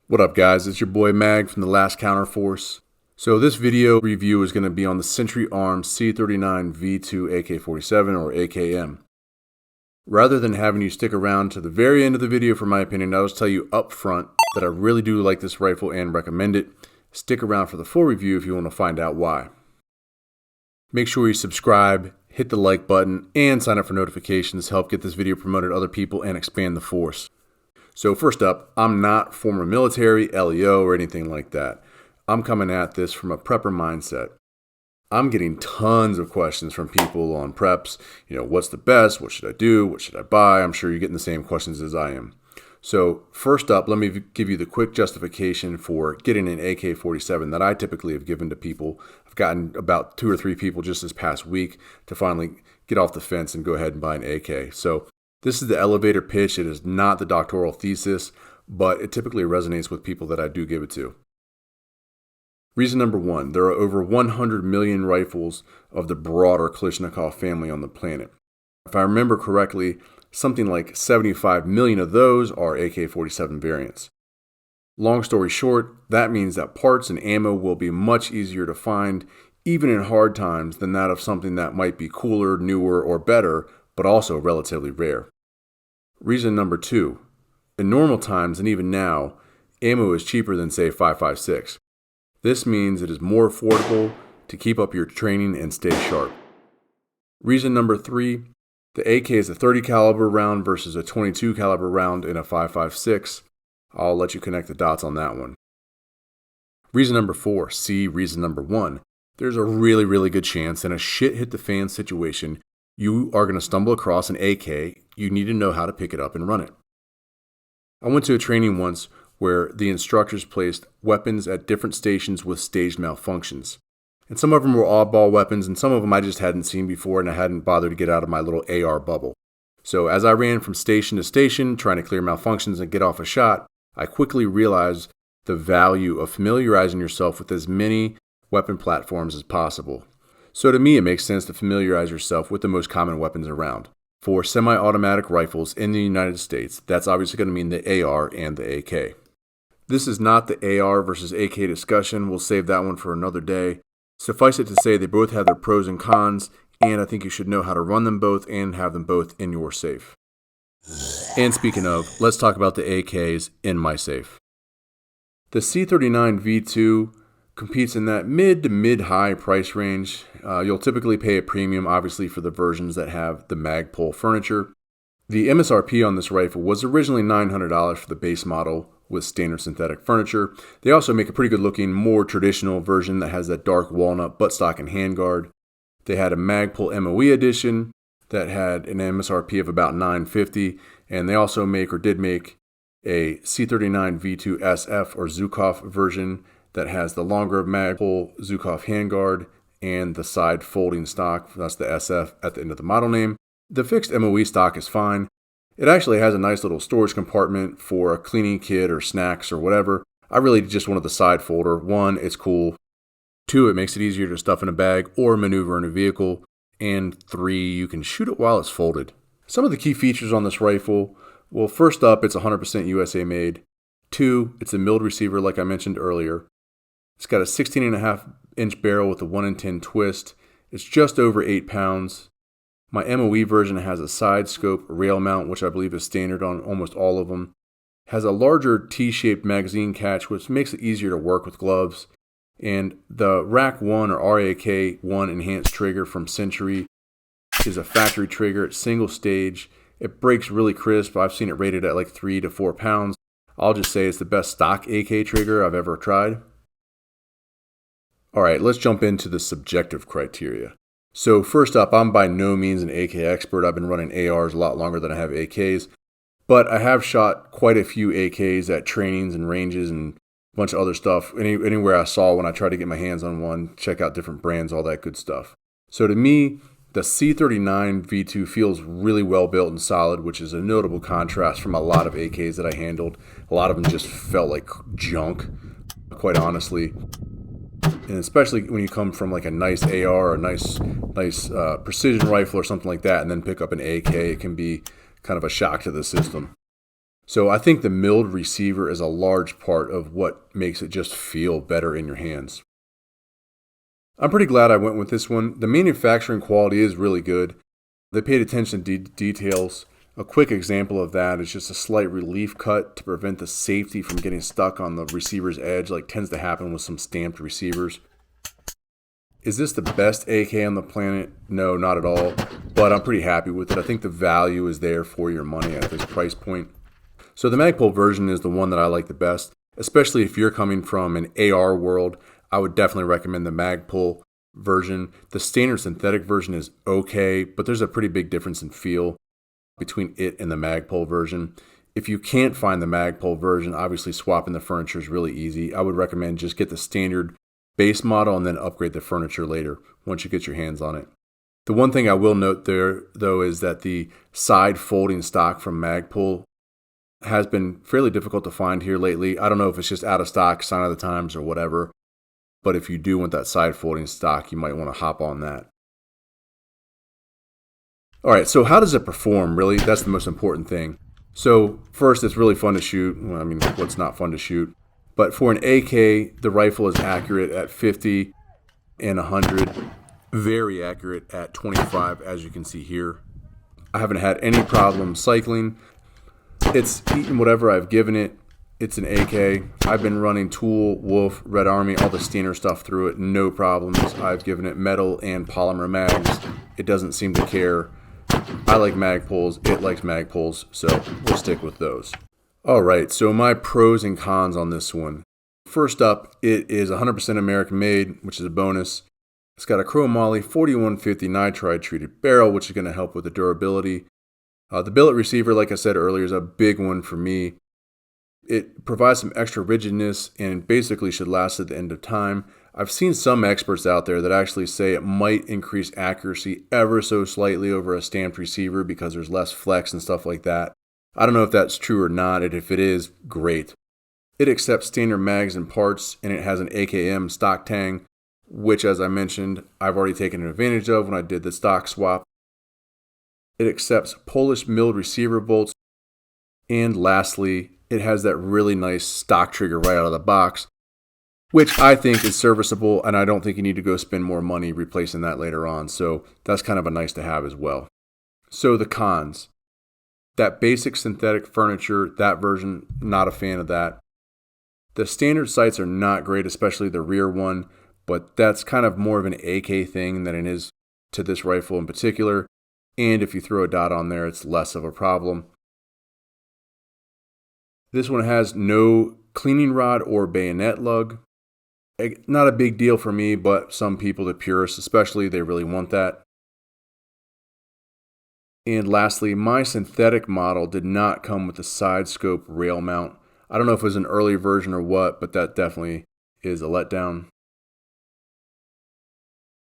What up guys, it's your boy Mag from the Last Counterforce. So this video review is going to be on the Century Arms C39V2 AK47 or AKM. Rather than having you stick around to the very end of the video for my opinion, I'll just tell you up front that I really do like this rifle and recommend it. Stick around for the full review if you want to find out why. Make sure you subscribe, hit the like button, and sign up for notifications to help get this video promoted to other people and expand the force. So first up, I'm not former military, LEO, or anything like that. I'm coming at this from a prepper mindset. I'm getting tons of questions from people on preps. What's the best? What should I do? What should I buy? I'm sure you're getting the same questions as I am. So first up, let me give you the quick justification for getting an AK-47 that I typically have given to people. I've gotten about 2 or 3 people just this past week to finally get off the fence and go ahead and buy an AK. So this is the elevator pitch. It is not the doctoral thesis, but it typically resonates with people that I do give it to. Reason number 1, there are over 100 million rifles of the broader Kalashnikov family on the planet. If I remember correctly, something like 75 million of those are AK-47 variants. Long story short, that means that parts and ammo will be much easier to find, even in hard times, than that of something that might be cooler, newer, or better, but also relatively rare. Reason number 2, in normal times and even now, ammo is cheaper than say 5.56. This means it is more affordable to keep up your training and stay sharp. Reason number 3, the AK is a 30 caliber round versus a 22 caliber round in a 5.56. I'll let you connect the dots on that one. Reason number 4, reason number 1, there's a really good chance in a shit hit the fan situation you are going to stumble across an AK. You need to know how to pick it up and run it. I went to a training once where the instructors placed weapons at different stations with staged malfunctions. And some of them were oddball weapons, and some of them I just hadn't seen before and I hadn't bothered to get out of my little AR bubble. So as I ran from station to station trying to clear malfunctions and get off a shot, I quickly realized the value of familiarizing yourself with as many weapon platforms as possible. So to me, it makes sense to familiarize yourself with the most common weapons around. For semi-automatic rifles in the United States, that's obviously going to mean the AR and the AK. This is not the AR versus AK discussion. We'll save that one for another day. Suffice it to say they both have their pros and cons, and I think you should know how to run them both and have them both in your safe. And speaking of, let's talk about the AKs in my safe. The C39V2 competes in that mid to mid-high price range. You'll typically pay a premium, obviously, for the versions that have the Magpul furniture. The MSRP on this rifle was originally $900 for the base model with standard synthetic furniture. They also make a pretty good looking, more traditional version that has that dark walnut buttstock and handguard. They had a Magpul MOE edition that had an MSRP of about $950, and they also did make a C39V2 SF or Zukov version that has the longer Magpul Zukov handguard and the side folding stock. That's the SF at the end of the model name. The fixed MOE stock is fine. It actually has a nice little storage compartment for a cleaning kit or snacks or whatever. I really just wanted the side folder. 1, it's cool. 2, it makes it easier to stuff in a bag or maneuver in a vehicle. And 3, you can shoot it while it's folded. Some of the key features on this rifle, well, first up, it's 100% USA made. 2, it's a milled receiver like I mentioned earlier. It's got a 16.5-inch barrel with a 1 in 10 twist. It's just over 8 pounds. My MOE version has a side scope rail mount, which I believe is standard on almost all of them. It has a larger T-shaped magazine catch, which makes it easier to work with gloves. And the Rack 1 or RAK 1 enhanced trigger from Century is a factory trigger. It's single stage. It breaks really crisp. I've seen it rated at like 3 to 4 pounds. I'll just say it's the best stock AK trigger I've ever tried. All right, let's jump into the subjective criteria. So first up, I'm by no means an AK expert. I've been running ARs a lot longer than I have AKs, but I have shot quite a few AKs at trainings and ranges and a bunch of other stuff. Anywhere I saw when I tried to get my hands on one, check out different brands, all that good stuff. So to me, the C39V2 feels really well built and solid, which is a notable contrast from a lot of AKs that I handled. A lot of them just felt like junk, quite honestly. And especially when you come from like a nice AR or a nice precision rifle or something like that, and then pick up an AK, it can be kind of a shock to the system. So I think the milled receiver is a large part of what makes it just feel better in your hands. I'm pretty glad I went with this one. The manufacturing quality is really good. They paid attention to details. A quick example of that is just a slight relief cut to prevent the safety from getting stuck on the receiver's edge, like tends to happen with some stamped receivers. Is this the best AK on the planet? No, not at all, but I'm pretty happy with it. I think the value is there for your money at this price point. So the Magpul version is the one that I like the best, especially if you're coming from an AR world. I would definitely recommend the Magpul version. The standard synthetic version is okay, but there's a pretty big difference in feel between it and the Magpul version. If you can't find the Magpul version, obviously swapping the furniture is really easy. I would recommend just get the standard base model and then upgrade the furniture later once you get your hands on it. The one thing I will note there, though, is that the side folding stock from Magpul has been fairly difficult to find here lately. I don't know if it's just out of stock, sign of the times, or whatever. But if you do want that side folding stock, you might want to hop on that. All right, so how does it perform, really? That's the most important thing. So first, it's really fun to shoot. Well, I mean, what's not fun to shoot? But for an AK, the rifle is accurate at 50 and 100. Very accurate at 25, as you can see here. I haven't had any problem cycling. It's eaten whatever I've given it. It's an AK. I've been running Tool, Wolf, Red Army, all the standard stuff through it. No problems. I've given it metal and polymer mags. It doesn't seem to care. I like Magpuls. It likes Magpuls. So we'll stick with those. All right. So my pros and cons on this one. First up, it is 100% American made, which is a bonus. It's got a chromoly 4150 nitride treated barrel, which is going to help with the durability. The billet receiver, like I said earlier, is a big one for me. It provides some extra rigidness and basically should last at the end of time. I've seen some experts out there that actually say it might increase accuracy ever so slightly over a stamped receiver because there's less flex and stuff like that. I don't know if that's true or not, and if it is, great. It accepts standard mags and parts, and it has an AKM stock tang, which, as I mentioned, I've already taken advantage of when I did the stock swap. It accepts Polish milled receiver bolts, and lastly, it has that really nice stock trigger right out of the box, which I think is serviceable, and I don't think you need to go spend more money replacing that later on. So that's kind of a nice to have as well. So the cons. That basic synthetic furniture, that version, not a fan of that. The standard sights are not great, especially the rear one, but that's kind of more of an AK thing than it is to this rifle in particular. And if you throw a dot on there, it's less of a problem. This one has no cleaning rod or bayonet lug. Not a big deal for me, but some people, the purists especially, they really want that. And lastly, my synthetic model did not come with a side scope rail mount. I don't know if it was an early version or what, but that definitely is a letdown.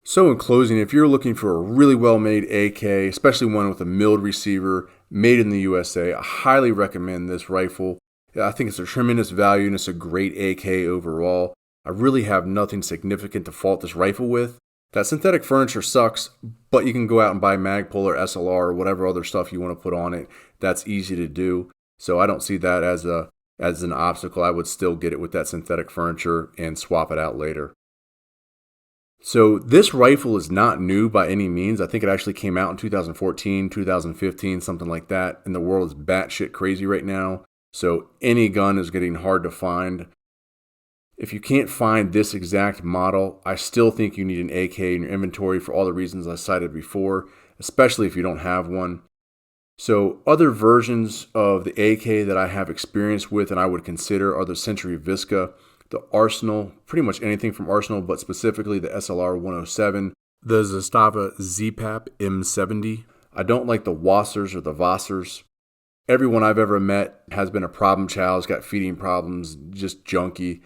So in closing, if you're looking for a really well-made AK, especially one with a milled receiver made in the USA, I highly recommend this rifle. I think it's a tremendous value and it's a great AK overall. I really have nothing significant to fault this rifle with. That synthetic furniture sucks, but you can go out and buy Magpul or SLR or whatever other stuff you want to put on it. That's easy to do. So I don't see that as an obstacle. I would still get it with that synthetic furniture and swap it out later. So this rifle is not new by any means. I think it actually came out in 2014, 2015, something like that. And the world is batshit crazy right now. So any gun is getting hard to find. If you can't find this exact model, I still think you need an AK in your inventory for all the reasons I cited before, especially if you don't have one. So other versions of the AK that I have experience with and I would consider are the Century Visca, the Arsenal, pretty much anything from Arsenal, but specifically the SLR 107, the Zastava ZPAP M70. I don't like the Wassers or the Vossers. Everyone I've ever met has been a problem child, has got feeding problems, just junky.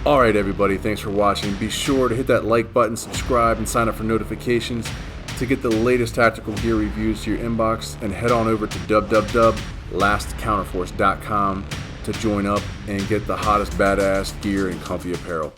Alright everybody, thanks for watching. Be sure to hit that like button, subscribe, and sign up for notifications to get the latest tactical gear reviews to your inbox, and head on over to www.lastcounterforce.com to join up and get the hottest badass gear and comfy apparel.